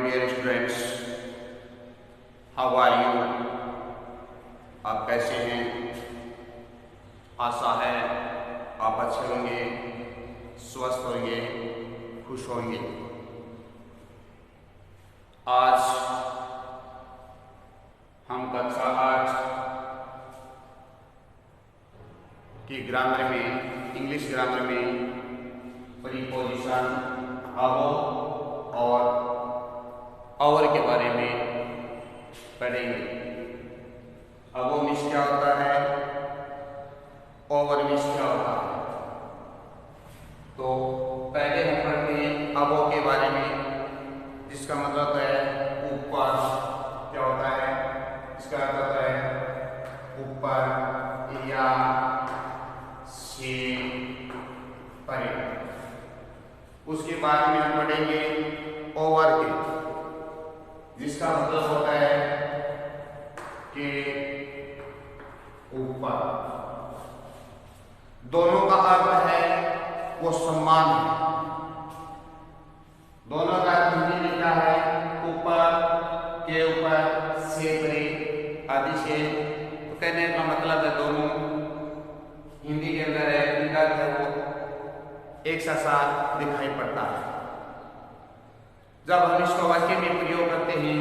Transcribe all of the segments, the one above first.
Dear students, how are you? आप कैसे हैं? आशा है आप अच्छे होंगे, स्वस्थ होंगे, खुश होंगे। आज हम कक्षा 8 की ग्रामर में, इंग्लिश ग्रामर में प्रीपोजिशन और के बारे में पढ़ेंगे। अबो मीन्स क्या होता है, ओवर मीन्स क्या होता है। तो पहले हम पढ़ते हैं अबो के बारे में, जिसका मतलब है ऊपर। क्या होता है? इसका अर्थ होता है ऊपर या से परे। उसके बाद में हम पढ़ेंगे ओवर के, जिसका मतलब होता है कि ऊपर। दोनों का अर्थ है वो सम्मान है। दोनों का अर्थ हिंदी में क्या है? ऊपर, के ऊपर, से परे आदि से। तो कहने का मतलब है दोनों हिंदी के अंदर है, इनका अर्थ है वो एक साथ दिखाई पड़ता है। जब हम इसको वाक्य में प्रयोग करते हैं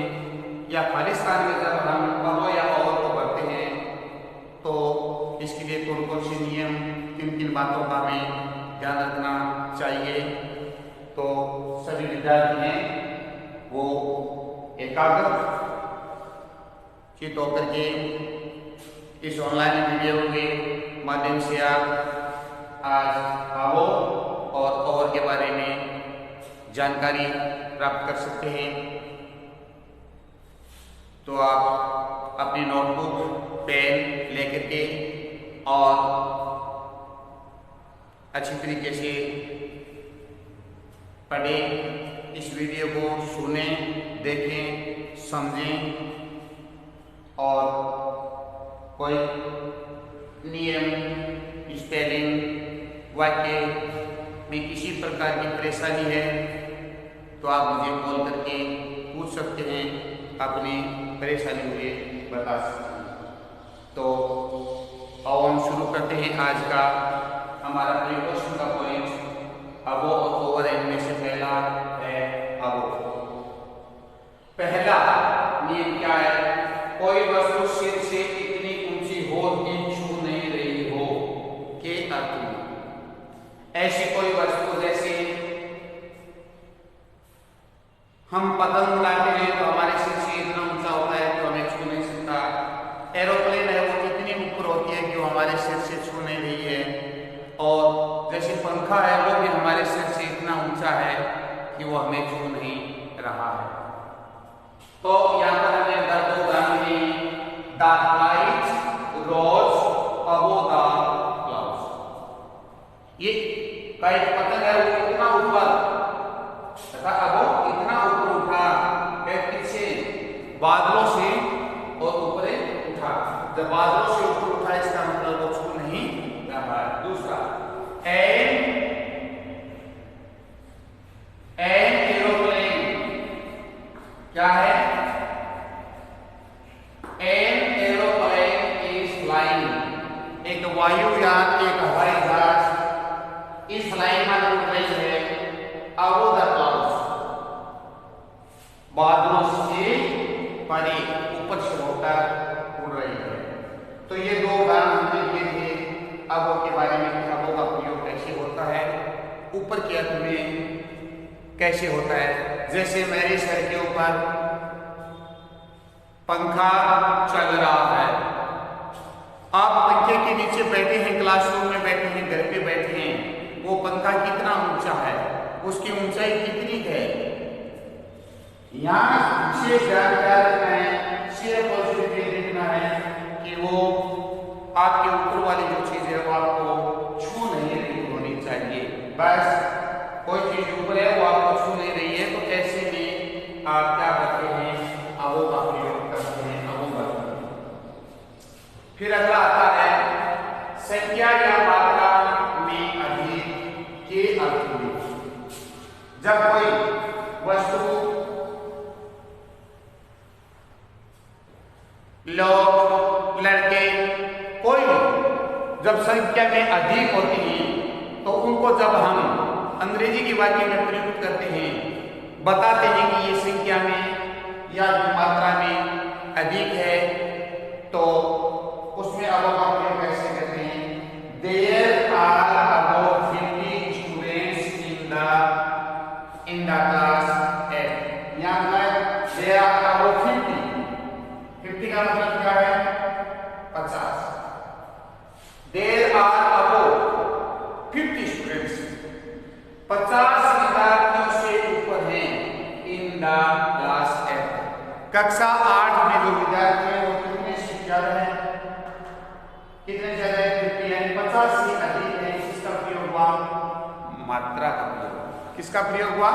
या खालिस्तान में जब हम अबो या और को पढ़ते हैं, तो इसके लिए कौन कौन से नियम, किन किन बातों का हमें ध्यान रखना चाहिए। तो सभी विद्यार्थी हैं वो एकाग्र चित होकर के इस ऑनलाइन वीडियो के माध्यम से आप आज अबो और ओवर के बारे में जानकारी प्राप्त कर सकते हैं। तो आप अपनी नोटबुक, पेन लेकर के और अच्छी तरीके से पढ़ें, इस वीडियो को सुनें, देखें, समझें और कोई नियम, स्पेलिंग, वाक्य में किसी प्रकार की परेशानी है तो आप मुझे कॉल करके पूछ सकते हैं, अपनी परेशानी मुझे बता सकते हैं। तो अब हम शुरू करते हैं आज का हमारा प्रीपोजिशन का पॉइंट। अबो और ओवर इनमें से पहला है अबो। पहला नियम क्या है? कोई वस्तु सिर से इतनी ऊंची हो कि छू नहीं रही हो के अर्थ में। ऐसी कोई वस्तु जैसे हम पतंग उड़ाते हैं तो हमारे सिर से इतना ऊंचा होता है कि हमें छू नहीं सकता। एरोप्लेन है वो कितनी ऊपर होती है कि वो हमारे सिर से छू नहीं रही है। और जैसे पंखा है वो भी हमारे सिर से इतना ऊंचा है कि वो हमें छू नहीं रहा है। तो यहाँ पर हमें दो उदाहरण दी, the kite rose above the clouds. ये काइट पतंग है वो इतना ऊपर तथा अबोव इतना ऊपर उठा है, पीछे बादलों से और ऊपर उठा। जब बादलों से ऊपर उठा इसका मतलब वो छू नहीं रहा है। दूसरा एन एरोप्लेन क्या है? An aeroplane is flying. एक वायुयान, एक हवाई जहाज इस फ्लाइंग में उड़ रही है अबोव द क्लाउड्स, बादलों से परे, ऊपर से होकर उड़ रही है। तो ये दो उदाहरण हमने दिए थे अबो के बारे में कि अबो का प्रयोग कैसे होता है, ऊपर के अर्थ में कैसे होता है। जैसे मेरे सर के ऊपर पंखा चल रहा है, आप पंखे के नीचे बैठे हैं, क्लासरूम में बैठे हैं, घर पे बैठे हैं, वो पंखा कितना ऊंचा है, उसकी ऊंचाई कितनी है, यहाँ विशेष ध्यान क्या रखना है, सिर्फ और सिर्फ ये देखना है कि वो आपके ऊपर वाली जो चीज है वो आपको छू नहीं रही होनी चाहिए। बस कोई चीज ऊपर है वो आपको छू नहीं रही है, तो ऐसे में आप क्या करते हैं? अबो का प्रयोग करते हैं, अबो करते हैं। फिर अगला आता है संख्या या मात्रा में अधिक के अर्थ में। जब कोई वस्तु लोग, लड़के, कोई भी जब संख्या में अधिक होती है तो उनको जब हम अंग्रेजी के वाक्य में प्रयुक्त करते हैं, बताते हैं कि ये संख्या में या मात्रा में अधिक है, तो उसमें अब हम प्रयोग कैसे करते हैं? There are about 50 students in the class at. यहाँ पर देयर आर अबाउट 50 का मतलब क्या है? 50। देयर आर अबाउट 50 स्टूडेंट्स, 50 विद्यार्थियों से ऊपर हैं इन द क्लास एट। कक्षा 8 में जो विद्यार्थी हैं वो कितने से ज्यादा हैं? कितने ज्यादा है? 50, यानी 50 से अधिक है। किसका प्रयोग हुआ? मात्रा का प्रयोग। किसका प्रयोग हुआ?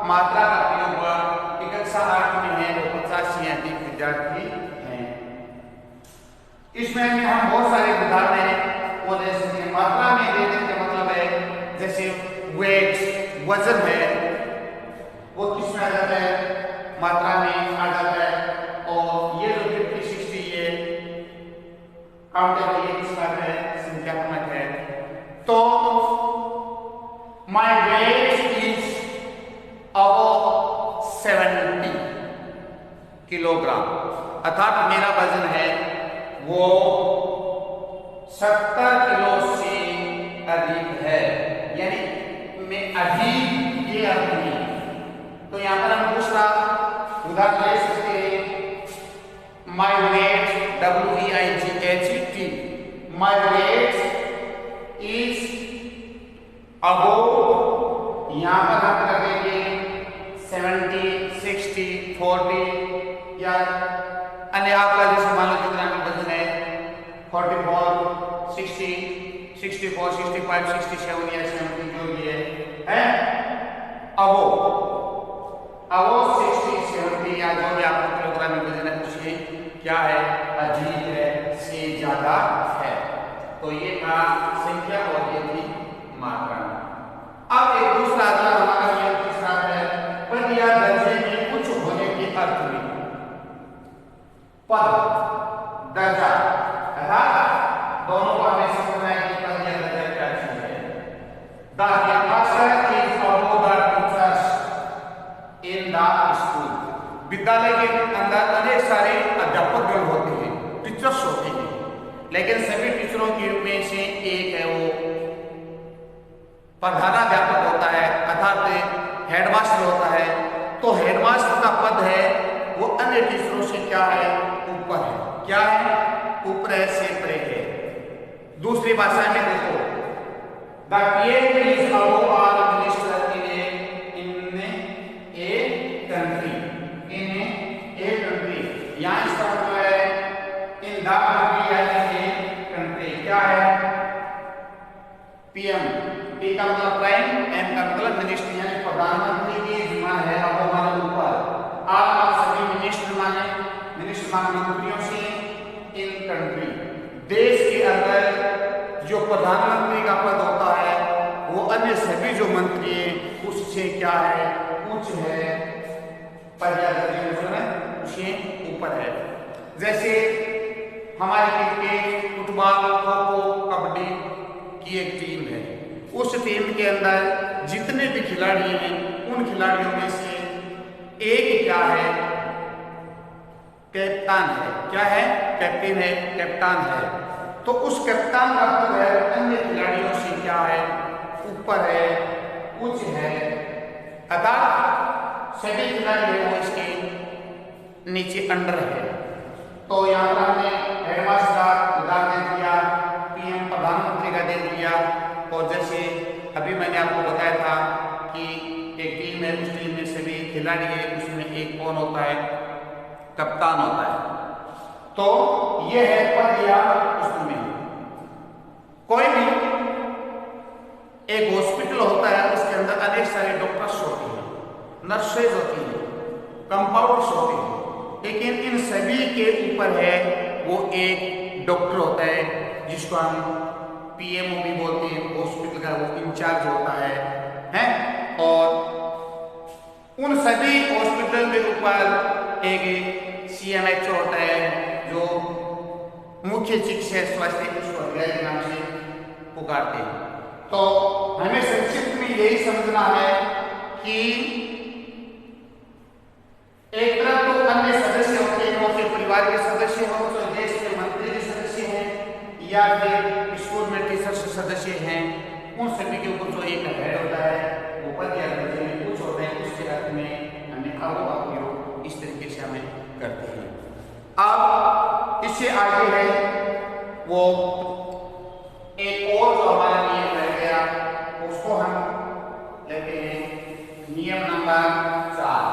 मात्रा का प्रयोग हुआ कि कक्षा 8 में है वो 50 से अधिक विद्यार्थी हैं। इसमें हम बहुत सारे उदाहरण हैं वो दे सकते हैं। मात्रा में देने का मतलब है जैसे वेट, वजन है, वो किस में आ जाता है? मात्रा में आ जाता है। और ये जो 50, 60 ये काउंटेबल, ये किसका है? संख्यात्मक है। तो my weight is about 70 kilogram, अर्थात मेरा वजन है वो 70 किलो से अधिक है, यानी मैं अधिक ये अर्थ नहीं। तो यहां पर हम दूसरा उदाहरण ले सकते हैं। My weight, WEIGHT, my weight is about, यहां पर हम कर देंगे 70, 60, 40, या अन्य आपका जैसे मान लो जितना भी वजन है 44, 60, 64, 65, 67 या 70 जो भी है अबो 60, 70 या जो भी आपका किलोग्राम में वजन है उससे क्या है? अधिक है, से ज्यादा है। तो ये था संख्या और ये थी मात्रा। अब एक दूसरा अगला हमारा नियम तीसरा है पद या दर्जे में कुछ होने के अर्थ में। पद, दर्जा, दोनों को हमें समझना है कि पद या दर्जा क्या चीज है। The headmaster is above the teachers in the school। विद्यालय के अंदर अनेक सारे अध्यापक गण होते हैं, टीचर्स होते हैं, लेकिन सभी टीचरों के में से एक है वो प्रधानाध्यापक होता है, अर्थात हेडमास्टर होता है। तो हेडमास्टर का पद है वो अन्य टीचरों से क्या है? ऊपर है। क्या है? ऊपर है, से परे है। दूसरी भाषा में देखो, the PM is above all minister in a country, in a country। यहाँ इसका मतलब है इन द country या in a country। क्या है? PM, P का मतलब प्राइम, M का मतलब मिनिस्टर, यानी प्रधानमंत्री की जिम्मा है अब हमारे ऊपर। आप सभी मिनिस्टर माने, मिनिस्टर माने मंत्रियों से, इन कंट्री, देश के अंदर जो प्रधानमंत्री का पद होता है वो अन्य सभी जो मंत्री हैं उससे क्या है? उच्च है, पद या दर्जे में उससे ऊपर है। जैसे हमारे क्रिकेट, फुटबॉल, खो-खो, कबड्डी की एक टीम है, उस टीम के अंदर जितने भी खिलाड़ी हैं उन खिलाड़ियों में से एक क्या है? कैप्टन है। क्या है? कैप्टन है, कप्तान है। तो उस कप्तान का पद है अन्य खिलाड़ियों से क्या है? ऊपर है, उच्च है, अर्थात सभी खिलाड़ी वो इसके नीचे अंडर है। तो यहाँ पर हमने हेडमास्टर का उदाहरण दिया, PM प्रधानमंत्री का दे दिया। और जैसे अभी मैंने आपको बताया था कि एक टीम है, उस टीम में सभी खिलाड़ी है, उसमें एक कौन होता है? कप्तान होता है। तो यह है पद या उसमें। कोई भी एक हॉस्पिटल होता है, उसके अंदर अनेक सारे डॉक्टर्स होते हैं, नर्सेज होती हैं, कंपाउंडर्स होते हैं, लेकिन इन सभी के ऊपर है वो एक डॉक्टर होता है जिसको हम PMO भी बोलते हैं, हॉस्पिटल का वो इंचार्ज होता है? और उन सभी हॉस्पिटल के ऊपर एक CMHO होता है जो मुख्य चिकित्सा स्वास्थ्य उसको अधिकारी के नाम से पुकारते हैं। तो हमें संक्षिप्त में यही समझना है कि एक तरफ तो अन्य सदस्य होते हैं, वो अपने परिवार के सदस्य हो, तो देश के मंत्री के सदस्य हैं या फिर स्कूल में टीचर्स सदस्य हैं, उन सभी के ऊपर जो एक हेड होता है वो पद या दर्जे में कुछ होते हैं, उसके अर्थ में हमने अवो का उपयोग इस तरीके से हमें करते हैं। अब इससे आगे है वो एक और जो हमारा नियम रह गया, उसको हम लेते हैं नियम नंबर 4।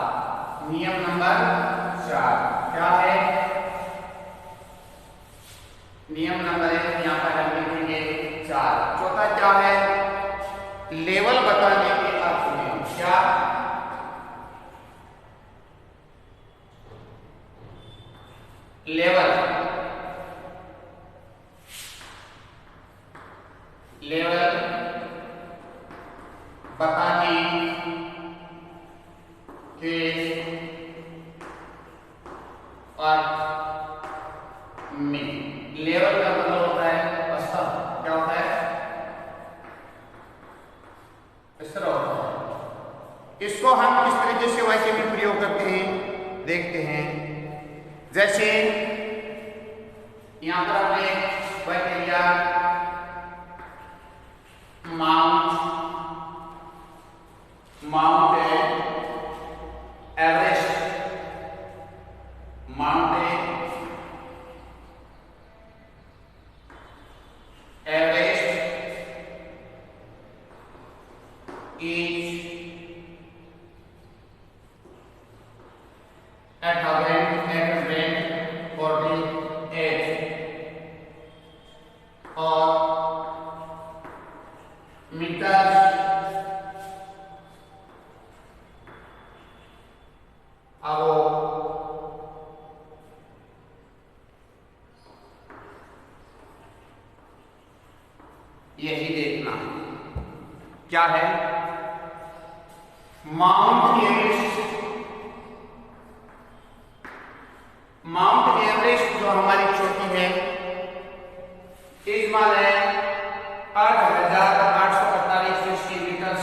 नियम नंबर 4 क्या है? नियम नंबर 1 यहाँ पर हम लिखेंगे 4। चौथा क्या है? लेवल बताने के अर्थ में। क्या? लेवल बताने के अर्थ में। लेवल का मतलब होता है स्तर। क्या होता है? स्तर होता है। इसको हम किस तरीके से वाक्य में प्रयोग करते हैं देखते हैं। जैसे यहां पर हमने वाक्य लिया mount Everest. Mount Everest is 8,848 और मीटर यही देखना है क्या है। माउंट एवरेस्ट जो हमारी चोटी है, इस्माल है 8,848 मीटर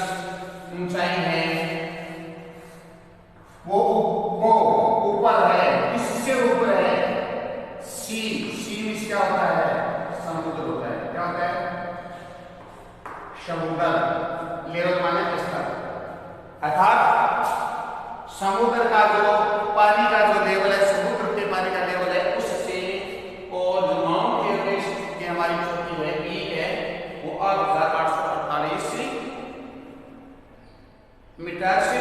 ऊंचाई है। वो ऊपर है, इससे ऊपर है सी में क्या होता है? समुद्र होता है। क्या होता है? समुद्र। लेवल माने स्तर, अर्थात समुद्र का जो पानी का जो लेवल है, समुद्र के पानी का लेवल है, उससे और जो माउंट एवरेस्ट की हमारी चोटी है ई है, वो 8,848 मीटर से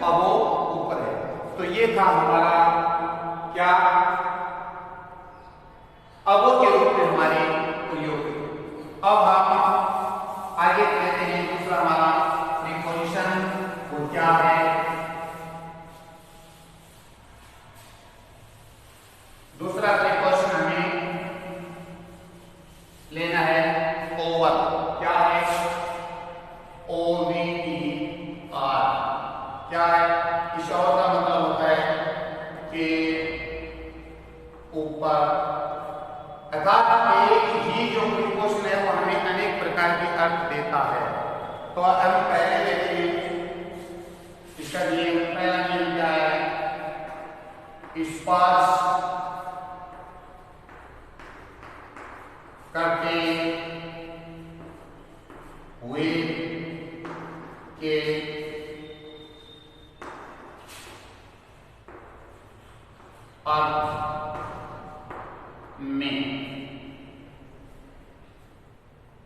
अबो ऊपर है। तो ये था हमारा क्या? अबो के रूप में हमारे प्रयोग। अब हम आगे लेते हैं दूसरा हमारा प्रीपोजिशन। वो क्या है? दूसरा प्रीपोजिशन हमें लेना है ओवर। क्या है? OVER। क्या है? इस ओवर का मतलब होता है कि ऊपर, अर्थात एक ही जो प्रीपोजिशन है वो हमें अनेक प्रकार के अर्थ देता है। तो हम पहले लेते हैं इसका नियम। पहला नियम क्या है? स्पर्श करते हुए के अर्थ में।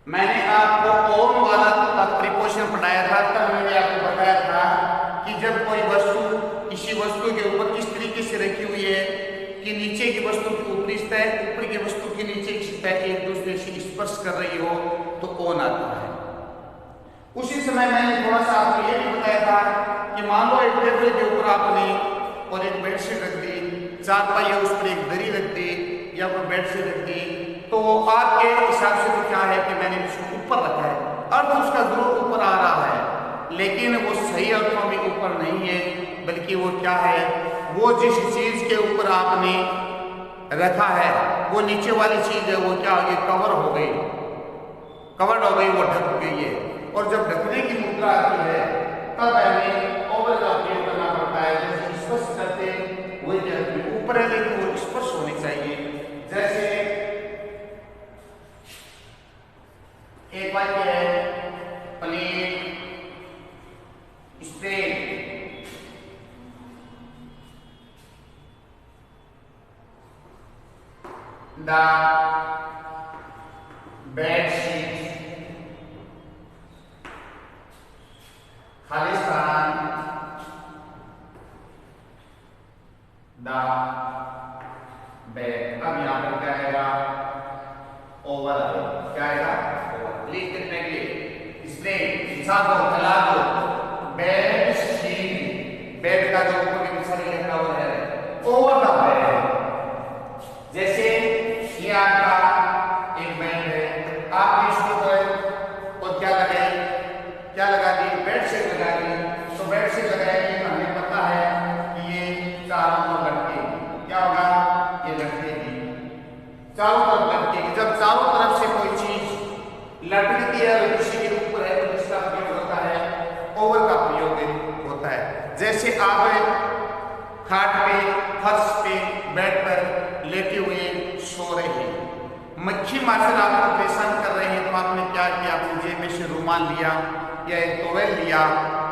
मैंने आपको ओम वाला प्रीपोजिशन पढ़ाया था, तब मैंने आपको बताया था कि जब कोई वस्तु किसी वस्तु के ऊपर किस तरीके से रखी हुई है कि नीचे की वस्तु की ऊपरी सतह, ऊपर की वस्तु की नीचे की सतह एक दूसरे से स्पर्श कर रही हो तो ओन आता है। उसी समय मैंने थोड़ा सा आपको यह भी बताया था कि मान लो एक टेबल के ऊपर आपने और एक बेडशीट रख दी, चारपाई है उस पर एक दरी रख दी या कोई बेडशीट रख दी, तो आपके हिसाब से तो क्या है कि मैंने उसको ऊपर रखा है, अर्थ उसका जरूर ऊपर आ रहा है, लेकिन वो सही अर्थों में ऊपर नहीं है, बल्कि वो क्या है? वो जिस चीज के ऊपर आपने रखा है, वो नीचे वाली चीज है वो क्या हो गई, कवर हो गई, कवर्ड हो गई, वो ढक गई है। और जब ढकने की मुद्रा आती है तब हमें ओवर का प्रयोग करना पड़ता है। जैसे स्पर्श करते हुए ऊपर है लेकिन वो स्पर्श होनी चाहिए। जैसे एक वाक्य है, plate spread, the bedsheet, Khalistan, the bed. अब यहां पर क्या आएगा, ओवर आएगा। क्या आएगा, ओवर। लिख करने के लिए स्प्रेड, बिछा दो, फैला दो, बेड शीट, बेड का जो ऊपर के बिछाने के लिए कवर है, ओवर द बेड। जैसे ये आपका एक बेड है, आपने इसके ऊपर और क्या लगाई, क्या लगा दी, बेडशीट लगा दी। तो बेडशीट लगाएंगे तो हमें पता है कि ये चारों तरफ लटकेगी। क्या होगा, ये लटकेगी, चारों तरफ लटकेगी। जब चारों तरफ से कोई चीज लटकती है और किसी के ऊपर है तो किसका प्रयोग होता है, ओवर का प्रयोग होता है। जैसे आप खाट पे, फर्श पे, बेड पर लेटे हुए सो रहे हैं, मक्खी माछर आपको परेशान कर रहे हैं, तो आपने क्या किया, अपनी जेब में से रुमाल लिया या एक टॉवेल लिया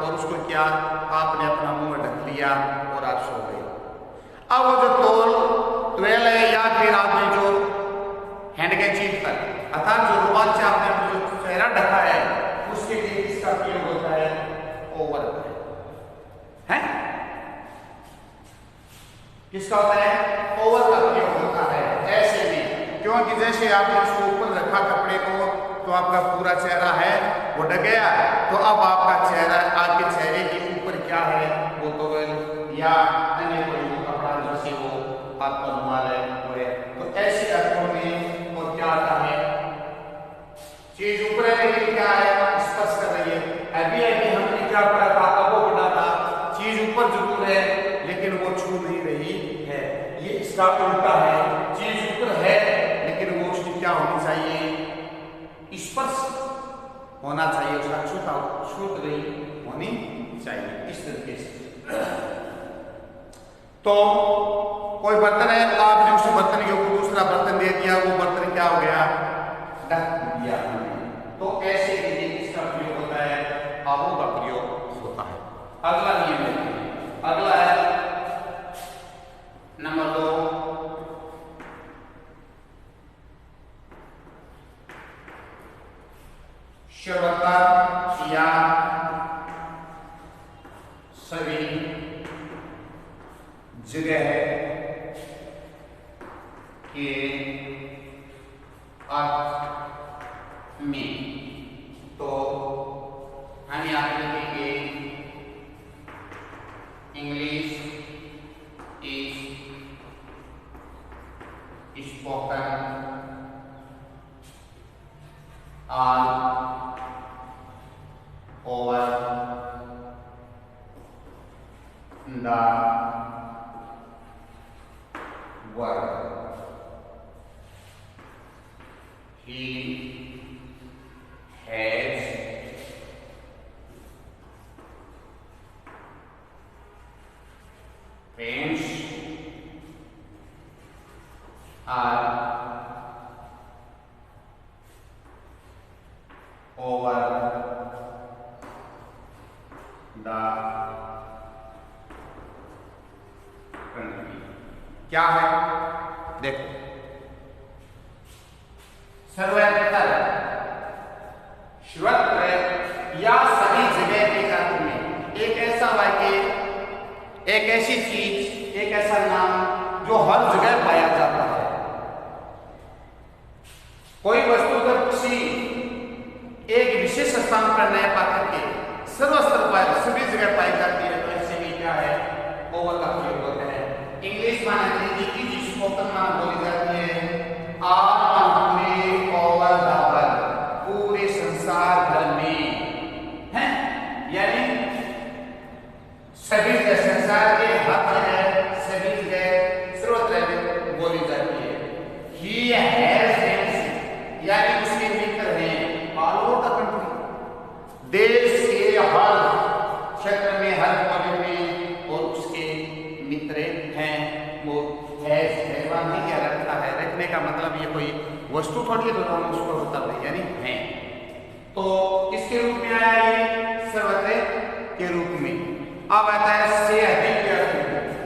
और उसको क्या, आपने अपना मुंह ढक लिया और आप सो गए। अब वो जो टॉवेल है या फिर आपने जो हैंडकरचीफ पर अर्थात जो रुमाल से आपने अपना जो चेहरा ढका है उसके लिए किसका प्रयोग होता है, ओवर है, किसका होता है, ओवर का प्रयोग होता है। ऐसे भी क्योंकि जैसे आपने उसको ऊपर रखा कपड़े को तो आपका पूरा चेहरा है वो ढक गया, तो अब आपका चेहरा, आपके चेहरे के ऊपर क्या है, वो टॉवेल या अन्य कोई कपड़ा जैसे वो आपका रुमाल है वो है। तो ऐसे अर्थों में वो क्या आता है, चीज ऊपर है लेकिन क्या है, स्पर्श कर रही है। अभी हमने क्या पढ़ा था, अब वो पढ़ा था, चीज ऊपर जरूर है लेकिन वो छू नहीं रही है। ये इसका उल्टा है, चीज ऊपर है लेकिन वो उसकी क्या होनी चाहिए, स्पर्श होना चाहिए, उसका छूट रही होनी चाहिए, इस तरीके से। तो कोई बर्तन है, आपने उस बर्तन के ऊपर दूसरा बर्तन दे दिया, वो बर्तन क्या हो गया, ढक दिया। तो ऐसे के लिए इसका प्रयोग होता है, आबों का प्रयोग होता है। अगला नियम है, अगला है नंबर 2, सर्वत्र या सभी जगह के अर्थ में। तो हम यहाँ पे लिखेंगे English is spoken all over the world. He has friends are over the country। क्या है, देखो, सर्वत्र या सभी जगह के अर्थ में एक ऐसा वाक्य, एक ऐसी चीज, एक ऐसा नाम जो हर जगह पाया जाता है। कोई वस्तु जब किसी एक विशेष स्थान पर न पाकर के सर्वस्तर पर सभी जगह पाई जाती है, तो ऐसे में क्या है, ओवर का प्रयोग होता है। इंग्लिश माना अंग्रेजी की जिस स्पोकन माना बोली जाती है, ओवर द वर्ल्ड, पूरे संसार भर में है, यानी सभी संसार के हर जगह, सभी जगह, सर्वत्र बोली जाती है। या हर क्षेत्र में, हर कॉलेज में, और उसके मित्र हैं। वो हैजवान नहीं क्या रखता है, रखने का मतलब ये कोई वस्तु थोड़ी है तो हम उसको होता है यानी है। तो इसके रूप में आया ये सर्वत्र के रूप में। अब आता है से अधिक के अर्थ में।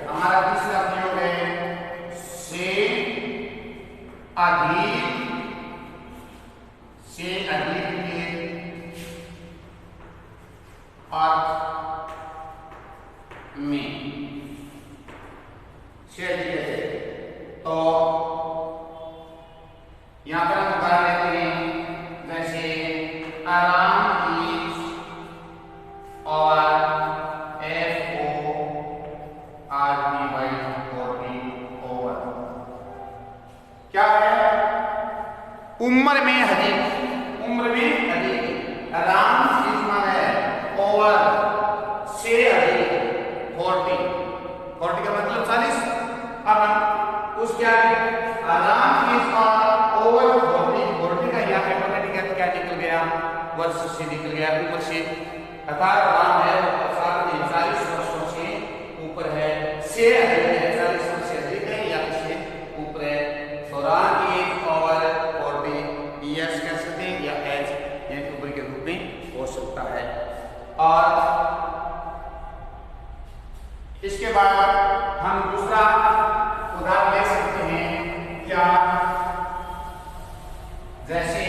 हमारा तीसरा प्रयोग है से अधिक, से अधिक के अर्थ में। से अधिक है तो यहां पर हम उदाहरण लेते हैं, जैसे आराम इज और क्या है? उम्र में अधिक, उम्र में अधिक। आराम इज माने ओवर, से अधिक 40, 40 का मतलब 40। अब उसके आगे आराम इज ओवर 40, 40 का यहाँ पे ऑटोमेटिक क्या निकल गया? वर्ष से निकल गया, ऊपर से। अर्थात आराम है वो 40 वर्षों से ऊपर है, से अधिक है, 40 वर्ष से अधिक है या इससे ऊपर है। दौरान एज ओवर 40 ईयर्स कह सकते हैं या एज यानी उम्र के रूप में हो सकता है। और इसके बाद हम दूसरा उदाहरण ले सकते हैं, क्या? जैसे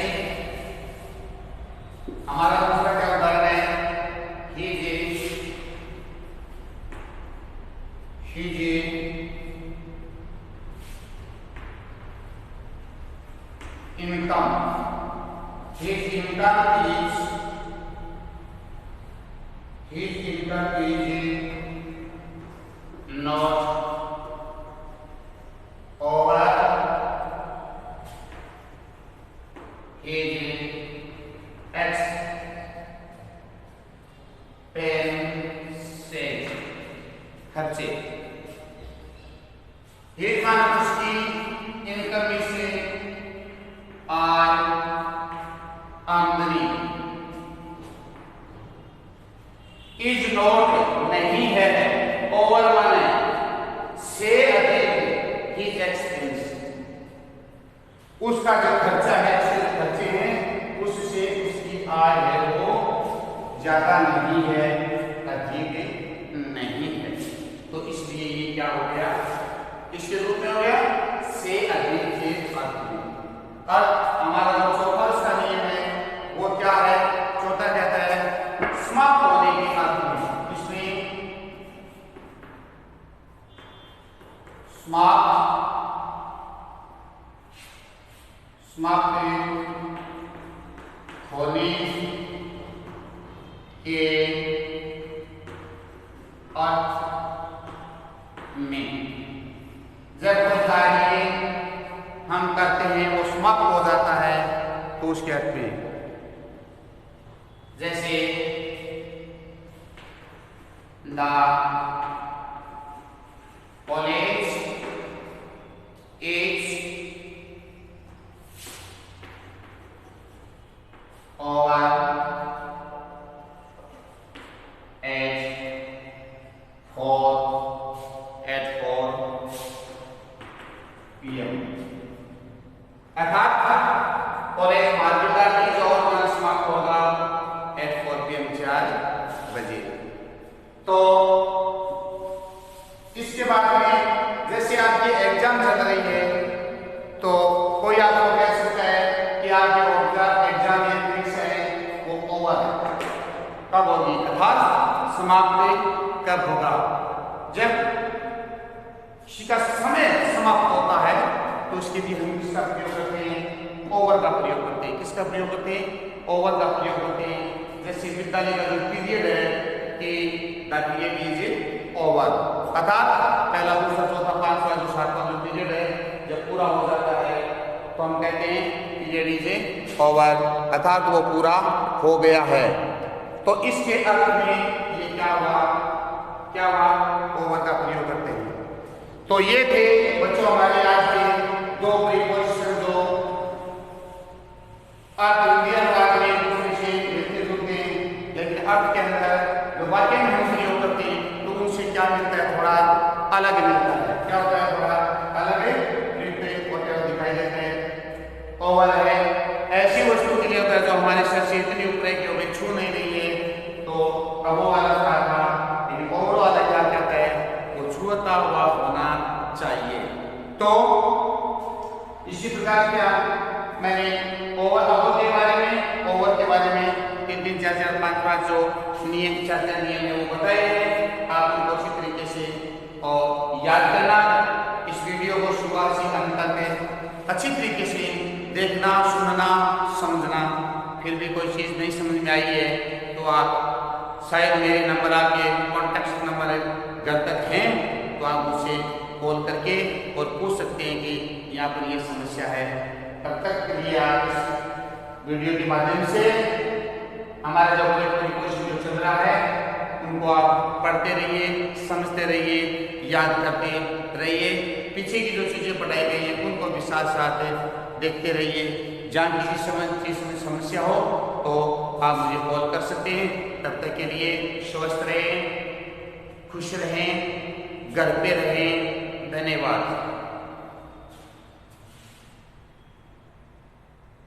हमारा दूसरा क्या उदाहरण है? he income, his income is not over his expenses, खर्चे। ये माना उसकी इनकम में से आय, आमदनी। इज नॉट नहीं है, ओवर माने से अधिक ही एक्सपेंस, उसका जो खर्चा है, उसके खर्चे हैं उससे उसकी आय है वो ज्यादा नहीं है, अधिक नहीं है। तो इसलिए ये क्या हो गया? इसके रूप में हो गया से अधिक के अर्थ में। अब हमारा जो चौथा उसका नियम है वो क्या है? चौथा कहता है समाप्त होने के अर्थ में। इसमें समाप्त होने के अर्थ में जब कोई कार्य हम करते हैं वो समाप्त हो जाता है तो उसके अर्थ में, जैसे the college is over at 4 PM। अर्थात कॉलेज मार्केट इज ओवर समाप्त होगा at 4 PM 4 बजे। तो इसके बाद में जैसे आपकी एग्जाम चल रही है तो कोई आपको कह सकता है कि आपके एग्जाम या परीक्षा है वो ओवर कब होगी, अर्थात समाप्त कब होगा? जब किसी का समय समाप्त होता है तो उसके लिए हम किसका प्रयोग करते हैं? ओवर का प्रयोग करते हैं। किसका प्रयोग करते हैं? ओवर का प्रयोग करते हैं। जैसे विद्यालय का जो पीरियड है कि द पीरियड इज ओवर, अर्थात पहला, दूसरा, चौथा, पांचवा जो सातवां जो पीरियड है जब पूरा हो जाता है तो हम कहते हैं पीरियड इज ओवर, अर्थात वो पूरा हो गया है। तो इसके अर्थ में ये क्या हुआ? क्या हुआ? ओवर का प्रयोग करते हैं। तो ये थे बच्चों हमारे आज के दो प्रीपोजिशन जो अर्थ हिंदी अनुवाद में दूसरे से मिलते जुलते हैं, लेकिन अर्थ के अंदर जो वाक्य में हम प्रयोग करते हैं तो उनसे क्या मिलता है, थोड़ा अलग मिलता है। क्या होता है, थोड़ा अलग होते हुए दिखाई देते हैं। ओवर है ऐसी वस्तु के लिए होता है जो हमारे शरीर से इतनी ऊपर है कि वो छू नहीं रही है, तो अब वो वाला था ओवर वाला क्या कहता है, वो छूता हुआ होना चाहिए। तो इसी प्रकार क्या मैंने ओवर के बारे में 3 4 4 5 5 जो नियम 4 4 नियम है वो बताए हैं। आप उनको अच्छी तरीके से और याद करना। इस वीडियो को शुरुआत से अंत तक अच्छी तरीके से देखना, सुनना, समझना। फिर भी कोई चीज़ नहीं समझ में आई है तो आप शायद मेरे नंबर, आपके कॉन्टैक्ट नंबर घर तक हैं तो आप मुझसे कॉल करके और पूछ सकते हैं कि यहाँ पर ये समस्या है। तब तक के लिए आप इस वीडियो के माध्यम से हमारा जो कोर्स जो चल रहा है उनको आप पढ़ते रहिए, समझते रहिए, याद करते रहिए। पीछे की जो चीज़ें पढ़ाई गई हैं उनको भी साथ साथ देखते रहिए। जहाँ किसी समस्या हो तो आप मुझे कॉल कर सकते हैं। तब तक के लिए स्वस्थ रहें, खुश रहें, घर पे रहें। धन्यवाद।